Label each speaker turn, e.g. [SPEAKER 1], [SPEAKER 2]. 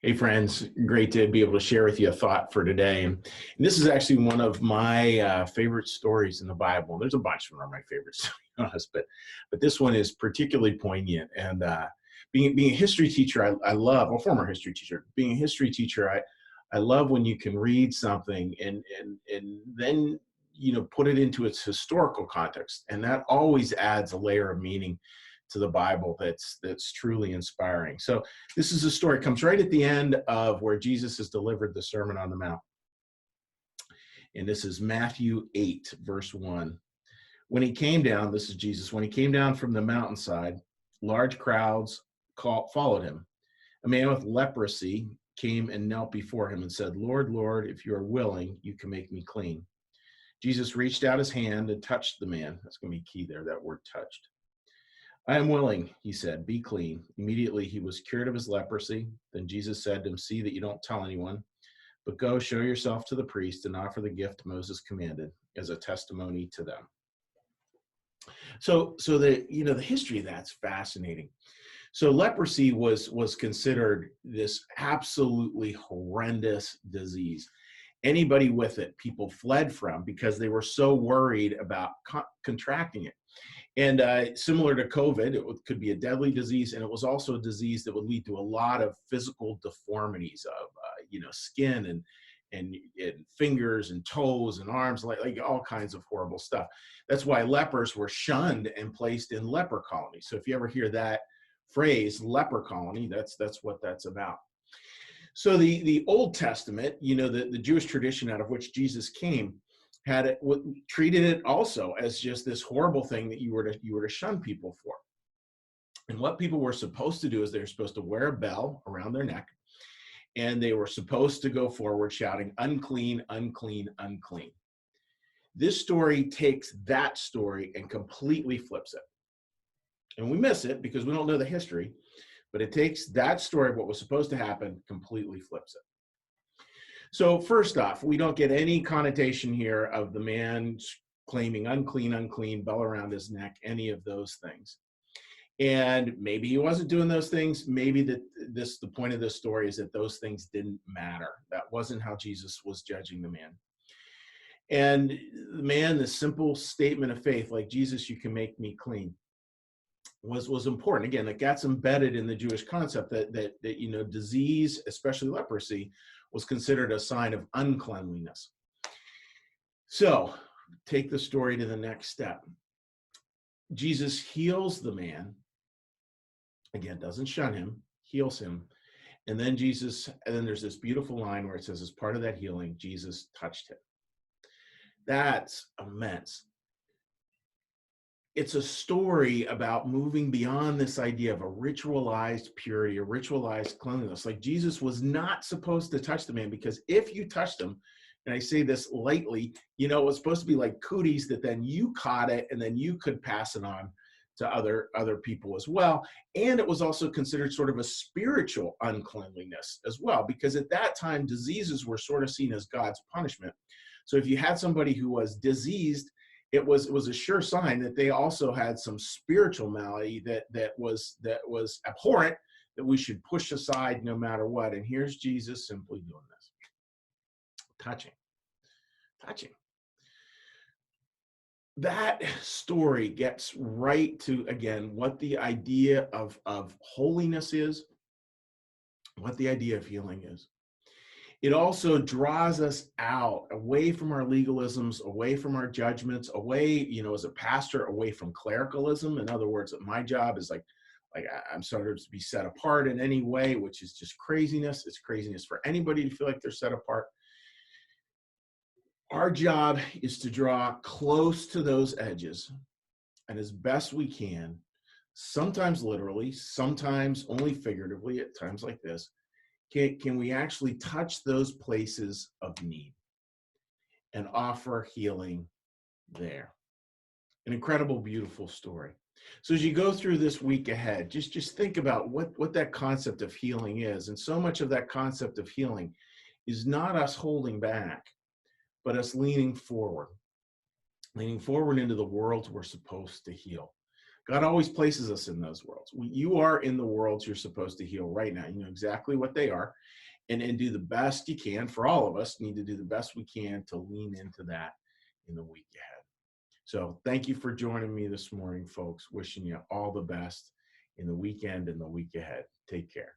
[SPEAKER 1] Hey friends, great to be able to share with you a thought for today. And this is actually one of my favorite stories in the Bible. There's a bunch of them are my favorites, to be honest, but this one is particularly poignant. And being a history teacher, I love, a former history teacher. Being a history teacher, I love when you can read something and then put it into its historical context, and that always adds a layer of meaning to the Bible that's truly inspiring. So this is a story, comes right at the end of where Jesus has delivered the Sermon on the Mount. And this is Matthew 8, verse 1. When he came down, this is Jesus, when he came down from the mountainside, large crowds followed him. A man with leprosy came and knelt before him and said, Lord, Lord, if you are willing, you can make me clean. Jesus reached out his hand and touched the man. That's going to be key there, that word touched. I am willing, he said, be clean. Immediately he was cured of his leprosy. Then Jesus said to him, see that you don't tell anyone, but go show yourself to the priest and offer the gift Moses commanded as a testimony to them. So the history of that's fascinating. So leprosy was considered this absolutely horrendous disease. Anybody with it, people fled from because they were so worried about contracting it. And similar to COVID, could be a deadly disease, and it was also a disease that would lead to a lot of physical deformities of, skin and fingers and toes and arms, like all kinds of horrible stuff. That's why lepers were shunned and placed in leper colonies. So if you ever hear that phrase, leper colony, that's what that's about. So the Old Testament, the Jewish tradition out of which Jesus came, treated it also as just this horrible thing that you were to shun people for. And what people were supposed to do is they were supposed to wear a bell around their neck, and they were supposed to go forward shouting, unclean, unclean, unclean. This story takes that story and completely flips it. And we miss it because we don't know the history, but it takes that story of what was supposed to happen, completely flips it. So first off, we don't get any connotation here of the man claiming unclean, unclean, bell around his neck, any of those things. And maybe he wasn't doing those things. Maybe the point of this story is that those things didn't matter. That wasn't how Jesus was judging the man. And the man, the simple statement of faith, like, Jesus, you can make me clean, was important. Again, like, that's embedded in the Jewish concept that disease, especially leprosy, was considered a sign of uncleanliness. So take the story to the next step. Jesus heals the man. Again, doesn't shun him, heals him. And then there's this beautiful line where it says, as part of that healing, Jesus touched him. That's immense. It's a story about moving beyond this idea of a ritualized purity, a ritualized cleanliness. Like, Jesus was not supposed to touch the man, because if you touched him, and I say this lightly, it was supposed to be like cooties that then you caught it and then you could pass it on to other people as well. And it was also considered sort of a spiritual uncleanliness as well, because at that time, diseases were sort of seen as God's punishment. So if you had somebody who was diseased, it was a sure sign that they also had some spiritual malady that was abhorrent, that we should push aside no matter what. And here's Jesus simply doing this. Touching. That story gets right to, again, what the idea of holiness is, what the idea of healing is. It also draws us out, away from our legalisms, away from our judgments, away, as a pastor, away from clericalism. In other words, my job is like I'm sort of to be set apart in any way, which is just craziness. It's craziness for anybody to feel like they're set apart. Our job is to draw close to those edges, and as best we can, sometimes literally, sometimes only figuratively, at times like this, can we actually touch those places of need and offer healing there? An incredible, beautiful story. So as you go through this week ahead, just think about what that concept of healing is. And so much of that concept of healing is not us holding back, but us leaning forward into the world we're supposed to heal. God always places us in those worlds. You are in the worlds you're supposed to heal right now. You know exactly what they are, and do the best you can. For all of us, need to do the best we can to lean into that in the week ahead. So thank you for joining me this morning, folks. Wishing you all the best in the weekend and the week ahead. Take care.